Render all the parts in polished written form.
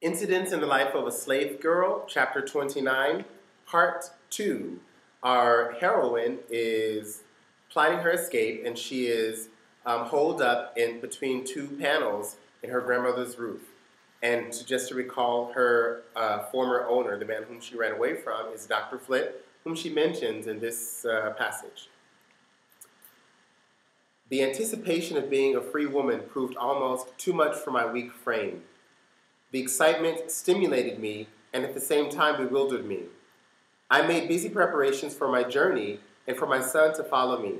Incidents in the Life of a Slave Girl, Chapter 29, Part 2. Our heroine is plotting her escape, and she is holed up in between two panels in her grandmother's roof. And just to recall, her former owner, the man whom she ran away from, is Dr. Flint, whom she mentions in this passage. The anticipation of being a free woman proved almost too much for my weak frame. The excitement stimulated me and at the same time bewildered me. I made busy preparations for my journey and for my son to follow me.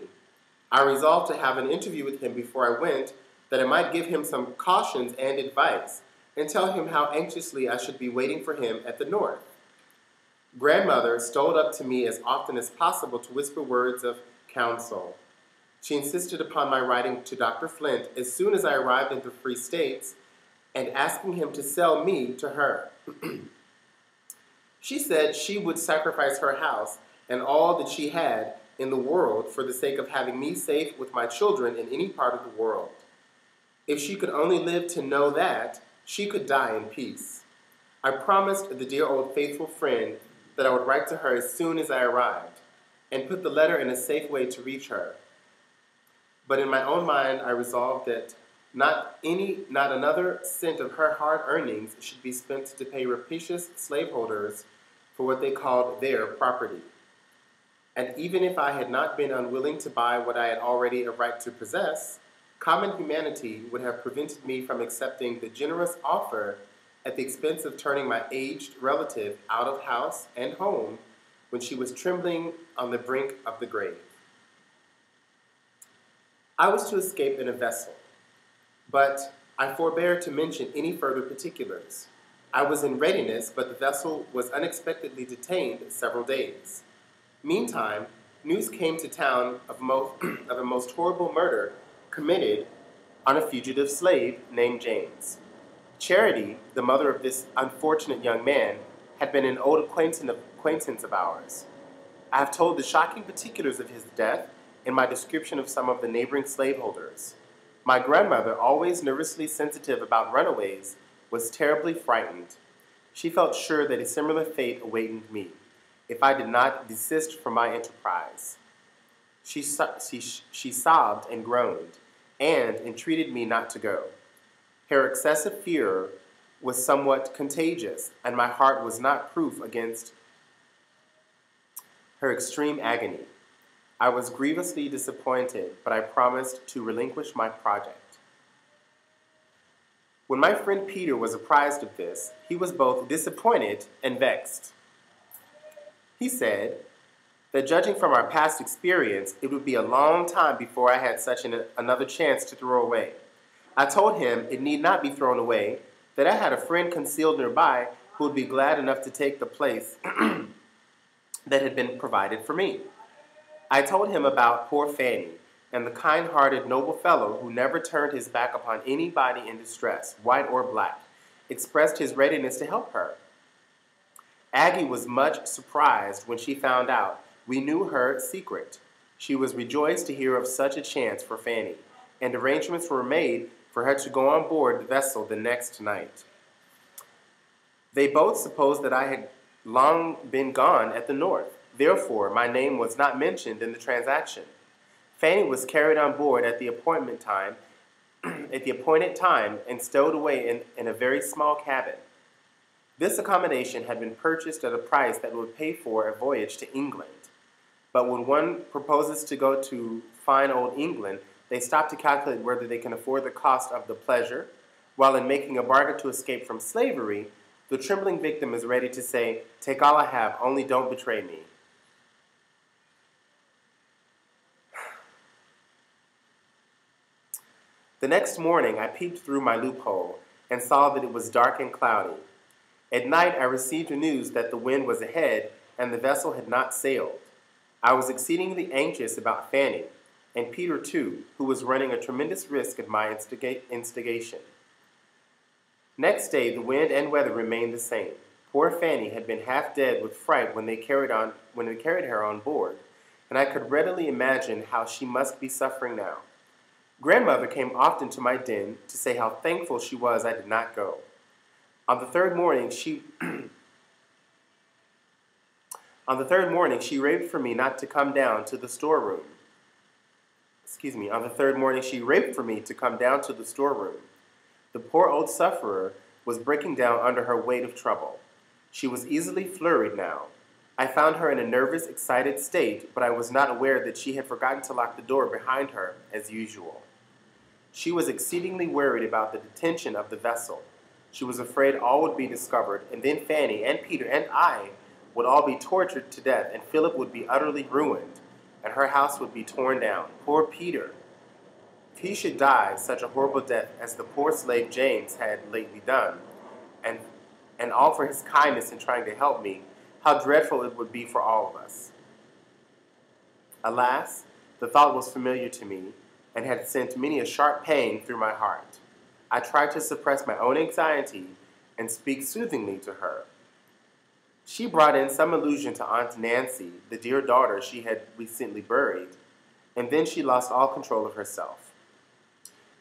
I resolved to have an interview with him before I went, that I might give him some cautions and advice and tell him how anxiously I should be waiting for him at the north. Grandmother stole up to me as often as possible to whisper words of counsel. She insisted upon my writing to Dr. Flint as soon as I arrived in the Free States and asking him to sell me to her. She said she would sacrifice her house and all that she had in the world for the sake of having me safe with my children in any part of the world. If she could only live to know that, she could die in peace. I promised the dear old faithful friend that I would write to her as soon as I arrived and put the letter in a safe way to reach her. But in my own mind, I resolved that not another cent of her hard earnings should be spent to pay rapacious slaveholders for what they called their property. And even if I had not been unwilling to buy what I had already a right to possess, common humanity would have prevented me from accepting the generous offer at the expense of turning my aged relative out of house and home when she was trembling on the brink of the grave. I was to escape in a vessel, but I forbear to mention any further particulars. I was in readiness, but the vessel was unexpectedly detained several days. Meantime, news came to town of a most horrible murder committed on a fugitive slave named James. Charity, the mother of this unfortunate young man, had been an old acquaintance of ours. I have told the shocking particulars of his death in my description of some of the neighboring slaveholders. My grandmother, always nervously sensitive about runaways, was terribly frightened. She felt sure that a similar fate awaited me if I did not desist from my enterprise. She sobbed and groaned and entreated me not to go. Her excessive fear was somewhat contagious, and my heart was not proof against her extreme agony. I was grievously disappointed, but I promised to relinquish my project. When my friend Peter was apprised of this, he was both disappointed and vexed. He said that judging from our past experience, it would be a long time before I had such another chance to throw away. I told him it need not be thrown away, that I had a friend concealed nearby who would be glad enough to take the place that had been provided for me. I told him about poor Fanny and the kind-hearted, noble fellow who never turned his back upon anybody in distress, white or black, expressed his readiness to help her. Aggie was much surprised when she found out we knew her secret. She was rejoiced to hear of such a chance for Fanny, and arrangements were made for her to go on board the vessel the next night. They both supposed that I had long been gone at the north. Therefore, my name was not mentioned in the transaction. Fanny was carried on board at the appointed time and stowed away in a very small cabin. This accommodation had been purchased at a price that would pay for a voyage to England. But when one proposes to go to fine old England, they stop to calculate whether they can afford the cost of the pleasure, while in making a bargain to escape from slavery, the trembling victim is ready to say, "Take all I have, only don't betray me." The next morning, I peeped through my loophole and saw that it was dark and cloudy. At night, I received the news that the wind was ahead and the vessel had not sailed. I was exceedingly anxious about Fanny, and Peter too, who was running a tremendous risk at my instigation. Next day, the wind and weather remained the same. Poor Fanny had been half dead with fright when they carried her on board, and I could readily imagine how she must be suffering now. Grandmother came often to my den to say how thankful she was I did not go. On the third morning, she on the third morning, she raved for me not to come down to the storeroom. On the third morning, she raped for me to come down to the storeroom. The poor old sufferer was breaking down under her weight of trouble. She was easily flurried now. I found her in a nervous, excited state, but I was not aware that she had forgotten to lock the door behind her as usual. She was exceedingly worried about the detention of the vessel. She was afraid all would be discovered, and then Fanny and Peter and I would all be tortured to death, and Philip would be utterly ruined, and her house would be torn down. Poor Peter! If he should die such a horrible death as the poor slave James had lately done, and all for his kindness in trying to help me, how dreadful it would be for all of us. Alas, the thought was familiar to me, and had sent many a sharp pain through my heart. I tried to suppress my own anxiety and speak soothingly to her. She brought in some allusion to Aunt Nancy, the dear daughter she had recently buried, and then she lost all control of herself.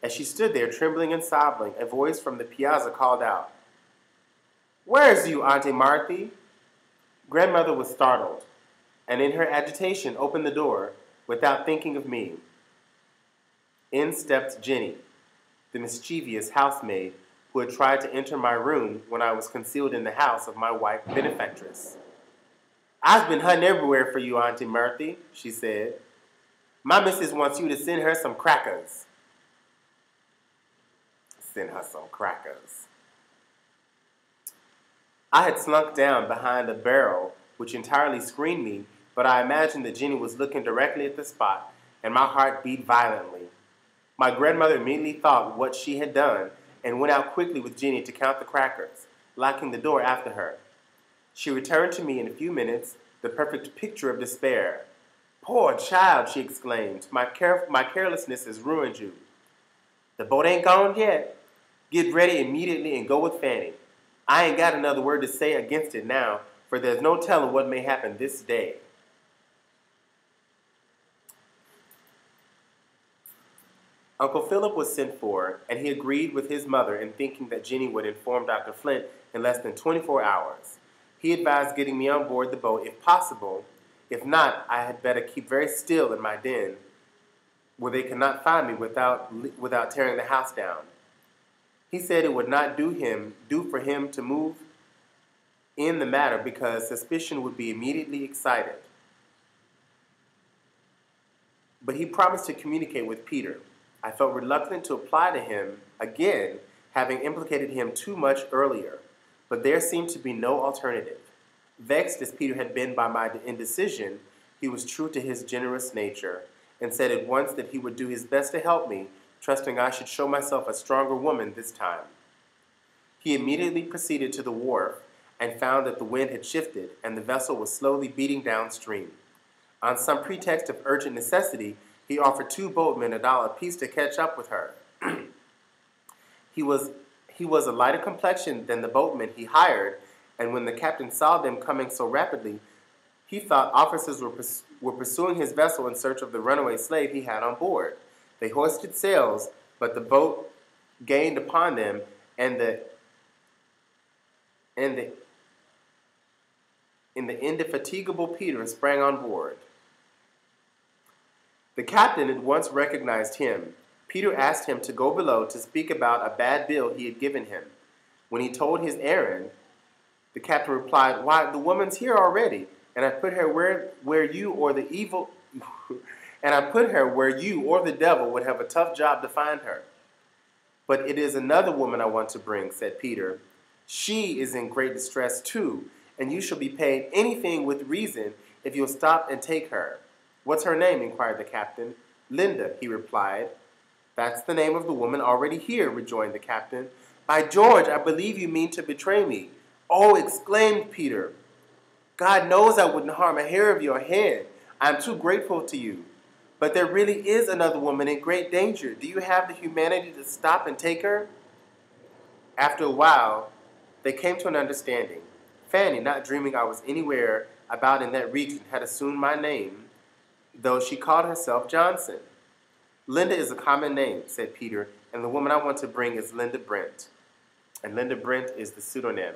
As she stood there, trembling and sobbing, a voice from the piazza called out, "Where's you, Auntie Marthy?" Grandmother was startled, and in her agitation opened the door without thinking of me. In stepped Jenny, the mischievous housemaid who had tried to enter my room when I was concealed in the house of my white benefactress. "I've been hunting everywhere for you, Auntie Marthy," she said. "My missus wants you to send her some crackers." Send her some crackers. I had slunk down behind a barrel which entirely screened me, but I imagined that Jenny was looking directly at the spot, and my heart beat violently. My grandmother immediately thought what she had done and went out quickly with Jenny to count the crackers, locking the door after her. She returned to me in a few minutes, the perfect picture of despair. "Poor child," she exclaimed, my carelessness has ruined you. "The boat ain't gone yet. Get ready immediately and go with Fanny. I ain't got another word to say against it now, for there's no telling what may happen this day." Uncle Philip was sent for, and he agreed with his mother in thinking that Jenny would inform Dr. Flint in less than 24 hours. He advised getting me on board the boat if possible. If not, I had better keep very still in my den, where they could not find me without tearing the house down. He said it would not do for him to move in the matter because suspicion would be immediately excited. But he promised to communicate with Peter. I felt reluctant to apply to him again, having implicated him too much earlier, but there seemed to be no alternative. Vexed as Peter had been by my indecision, he was true to his generous nature, and said at once that he would do his best to help me, trusting I should show myself a stronger woman this time. He immediately proceeded to the wharf and found that the wind had shifted and the vessel was slowly beating downstream. On some pretext of urgent necessity, he offered 2 boatmen $1 apiece to catch up with her. He was a lighter complexion than the boatmen he hired, and when the captain saw them coming so rapidly, he thought officers were pursuing his vessel in search of the runaway slave he had on board. They hoisted sails, but the boat gained upon them, and the indefatigable Peter sprang on board. The captain at once recognized him. Peter asked him to go below to speak about a bad bill he had given him. When he told his errand, the captain replied, "Why, the woman's here already, and I put her where you or the devil would have a tough job to find her." "But it is another woman I want to bring," said Peter. "She is in great distress too, and you shall be paid anything with reason if you'll stop and take her." "What's her name?" inquired the captain. "Linda," he replied. "That's the name of the woman already here," rejoined the captain. "By George, I believe you mean to betray me." "Oh," exclaimed Peter, "God knows I wouldn't harm a hair of your head. I'm too grateful to you. But there really is another woman in great danger. Do you have the humanity to stop and take her?" After a while, they came to an understanding. Fanny, not dreaming I was anywhere about in that region, had assumed my name, though she called herself Johnson. "Linda is a common name," said Peter, "and the woman I want to bring is Linda Brent." and Linda Brent is the pseudonym.